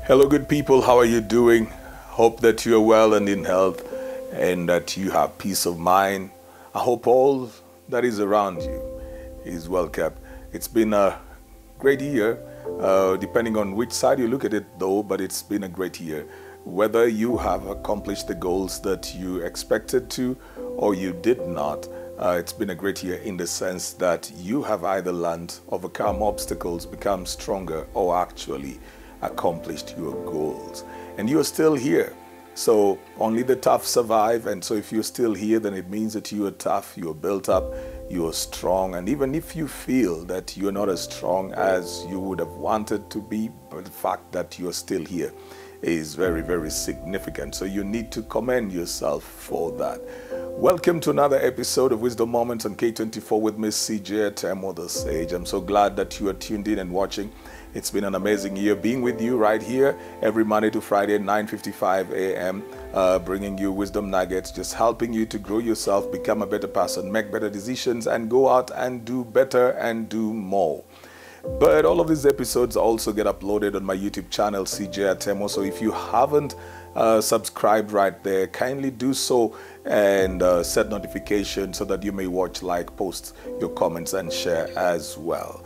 Hello, good people. How are you doing? Hope that you are well and in health and that you have peace of mind. I hope all that is around you is well kept. It's been a great year, depending on which side you look at it, though, but it's been a great year. Whether you have accomplished the goals that you expected to or you did not, it's been a great year in the sense that you have either learned, overcome obstacles, become stronger, or actually accomplished your goals. And you're still here. So only the tough survive. And so if you're still here, then it means that you are tough, you're built up, you're strong. And even if you feel that you're not as strong as you would have wanted to be, but the fact that you're still here is very, very significant. So you need to commend yourself for that. Welcome to another episode of Wisdom Moments on K24 with Miss CJ Atemo, the Sage. I'm so glad that you are tuned in and watching. It's been an amazing year being with you right here every Monday to Friday at 9:55 a.m., bringing you wisdom nuggets, just helping you to grow yourself, become a better person, make better decisions, and go out and do better and do more. But all of these episodes also get uploaded on my YouTube channel, CJ Atemo. So if you haven't subscribed right there, kindly do so and set notifications so that you may watch, like, post your comments and share as well.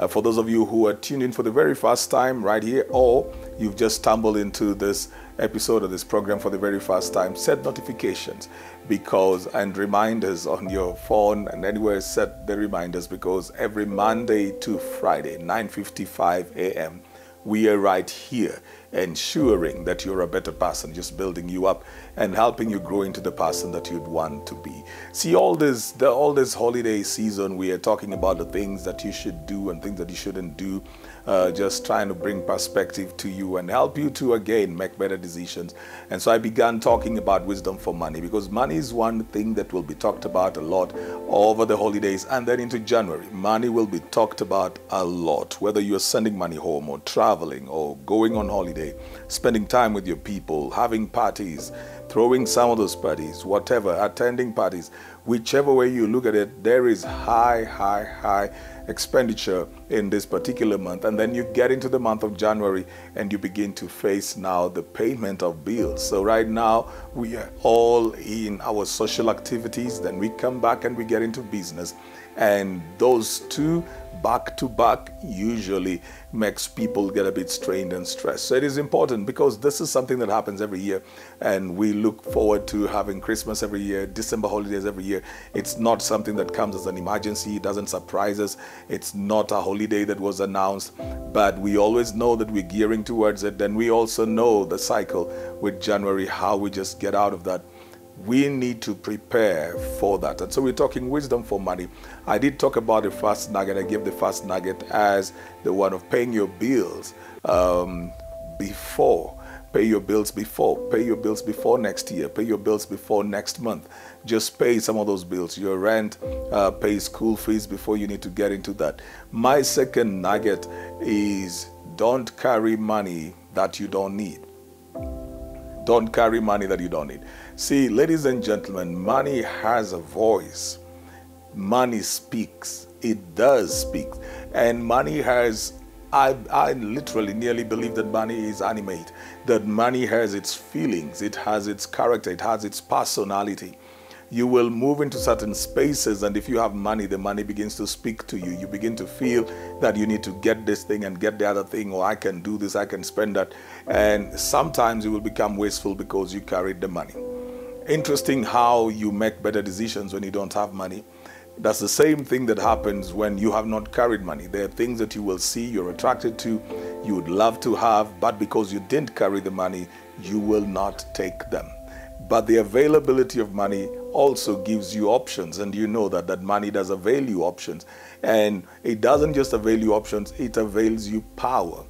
For those of you who are tuned in for the very first time right here, or you've just stumbled into this episode of this program for the very first time, set notifications and reminders on your phone and anywhere. Set the reminders because every Monday to Friday, 9:55 a.m., we are right here ensuring that you're a better person, just building you up and helping you grow into the person that you'd want to be. See, all this holiday season, we are talking about the things that you should do and things that you shouldn't do, just trying to bring perspective to you and help you to, again, make better decisions. And so I began talking about wisdom for money because money is one thing that will be talked about a lot over the holidays, and then into January. Money will be talked about a lot, whether you're sending money home or traveling or going on holiday, spending time with your people, having parties, throwing some of those parties, whatever, attending parties. Whichever way you look at it, there is high expenditure in this particular month. And then you get into the month of January and you begin to face now the payment of bills. So right now we are all in our social activities, then we come back and we get into business. And those two back to back usually makes people get a bit strained and stressed. So it is important because this is something that happens every year, and we look forward to having Christmas every year, December holidays every year. It's not something that comes as an emergency. It doesn't surprise us. It's not a holiday that was announced, but we always know that we're gearing towards it. Then we also know the cycle with January, how we just get out of that. We need to prepare for that. And so we're talking wisdom for money. I did talk about the first nugget. I gave the first nugget as the one of paying your bills before. Pay your bills before. Pay your bills before next year. Pay your bills before next month. Just pay some of those bills. Your rent, pay school fees before you need to get into that. My second nugget is don't carry money that you don't need. Don't carry money that you don't need. See, ladies and gentlemen, money has a voice. Money speaks. It does speak. And money has, I literally nearly believe that money is animate, that money has its feelings, it has its character, it has its personality. You will move into certain spaces, and if you have money, the money begins to speak to you. You begin to feel that you need to get this thing and get the other thing, or I can do this, I can spend that. And sometimes you will become wasteful because you carried the money. Interesting how you make better decisions when you don't have money. That's the same thing that happens when you have not carried money. There are things that you will see, you're attracted to, you would love to have, but because you didn't carry the money, you will not take them. But the availability of money also gives you options, and you know that money does avail you options. And it doesn't just avail you options, it avails you power.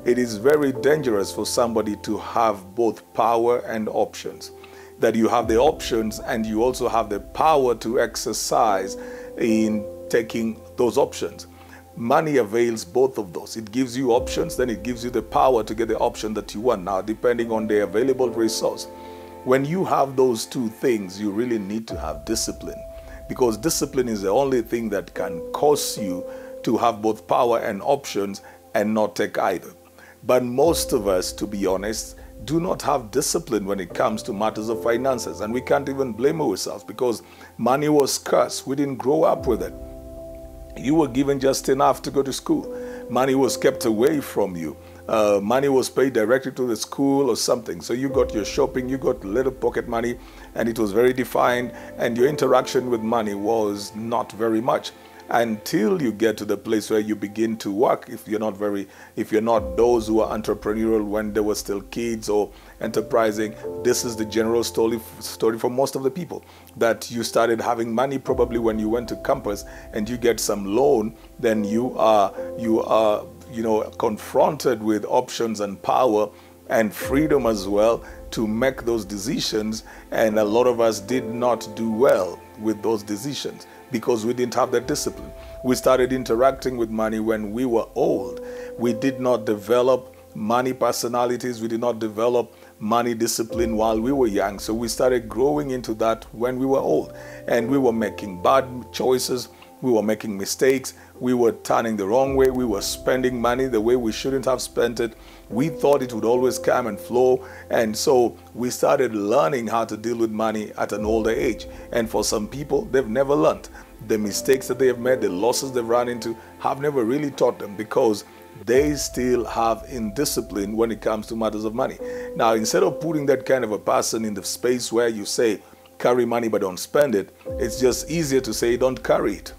It is very dangerous for somebody to have both power and options. That you have the options and you also have the power to exercise in taking those options. Money avails both of those. It gives you options, then it gives you the power to get the option that you want. Now, depending on the available resource. When you have those two things, you really need to have discipline, because discipline is the only thing that can cause you to have both power and options and not take either. But most of us, to be honest, do not have discipline when it comes to matters of finances. And we can't even blame ourselves because money was scarce. We didn't grow up with it. You were given just enough to go to school. Money was kept away from you. Money was paid directly to the school or something. So you got your shopping, you got little pocket money, and it was very defined, and your interaction with money was not very much until you get to the place where you begin to work. If you're not those who are entrepreneurial when they were still kids or enterprising, this is the general story for most of the people, that you started having money probably when you went to campus and you get some loan. Then you are confronted with options and power and freedom as well to make those decisions. And a lot of us did not do well with those decisions because we didn't have that discipline. We started interacting with money when we were old. We did not develop money personalities. We did not develop money discipline while we were young. So we started growing into that when we were old, and we were making bad choices. We were making mistakes. We were turning the wrong way. We were spending money the way we shouldn't have spent it. We thought it would always come and flow. And so we started learning how to deal with money at an older age. And for some people, they've never learned. The mistakes that they have made, the losses they've run into, have never really taught them because they still have indiscipline when it comes to matters of money. Now, instead of putting that kind of a person in the space where you say, carry money but don't spend it, it's just easier to say, don't carry it.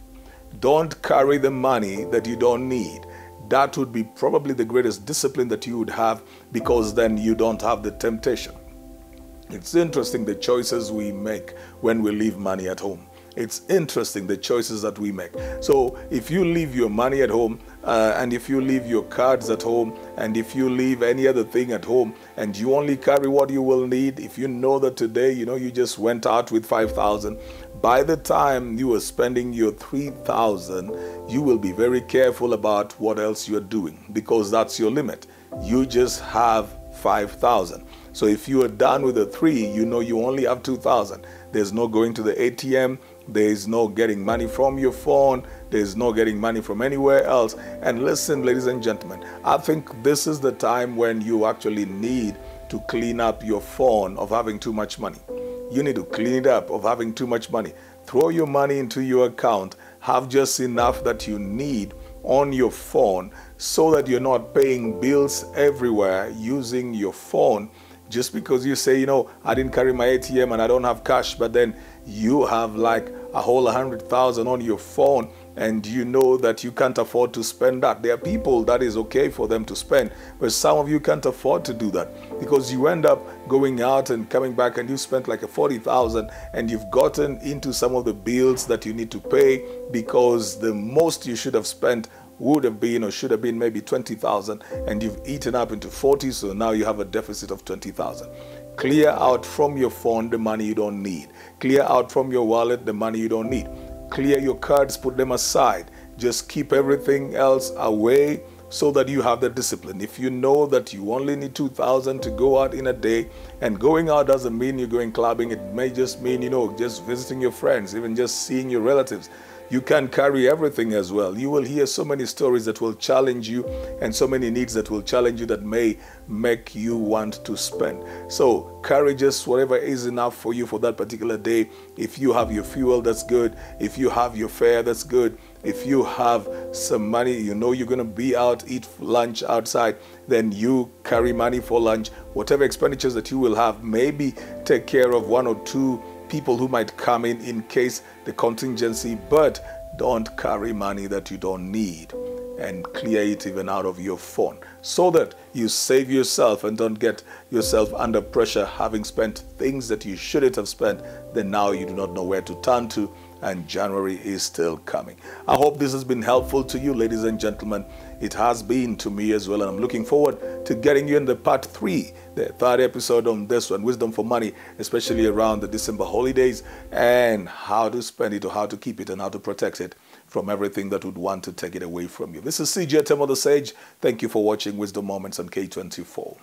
Don't carry the money that you don't need. That would be probably the greatest discipline that you would have, because then you don't have the temptation. It's interesting the choices we make when we leave money at home. It's interesting the choices that we make. So if you leave your money at home, and if you leave your cards at home, and if you leave any other thing at home, and you only carry what you will need, if you know that today, you just went out with 5,000, by the time you are spending your 3,000, you will be very careful about what else you're doing, because that's your limit. You just have 5,000. So if you are done with the 3, you only have 2,000. There's no going to the ATM. There's no getting money from your phone. There's no getting money from anywhere else. And listen, ladies and gentlemen, I think this is the time when you actually need to clean up your phone of having too much money. You need to clean it up of having too much money. Throw your money into your account. Have just enough that you need on your phone so that you're not paying bills everywhere using your phone just because you say, I didn't carry my ATM and I don't have cash, but then you have like a whole 100,000 on your phone and you know that you can't afford to spend that. There are people that is okay for them to spend, but some of you can't afford to do that because you end up going out and coming back and you spent like a 40,000 and you've gotten into some of the bills that you need to pay because the most you should have spent would have been or should have been maybe 20,000 and you've eaten up into 40, so now you have a deficit of 20,000. Clear out from your phone the money you don't need. Clear out from your wallet the money you don't need. Clear your cards, put them aside. Just keep everything else away so that you have the discipline. If you know that you only need 2,000 to go out in a day, and going out doesn't mean you're going clubbing, it may just mean, just visiting your friends, even just seeing your relatives. You can carry everything as well. You will hear so many stories that will challenge you and so many needs that will challenge you that may make you want to spend. So carry just whatever is enough for you for that particular day. If you have your fuel, that's good. If you have your fare, that's good. If you have some money, you're going to be out, eat lunch outside, then you carry money for lunch. Whatever expenditures that you will have, maybe take care of 1 or 2 people who might come in case the contingency, but don't carry money that you don't need, and clear it even out of your phone so that you save yourself and don't get yourself under pressure having spent things that you shouldn't have spent. Then now you do not know where to turn to, and January is still coming. I hope this has been helpful to you, ladies and gentlemen. It has been to me as well, and I'm looking forward to getting you in the part 3, the 3rd episode on this one, Wisdom for Money, especially around the December holidays and how to spend it or how to keep it and how to protect it from everything that would want to take it away from you. This is CJ Atemo the Sage. Thank you for watching Wisdom Moments on K24.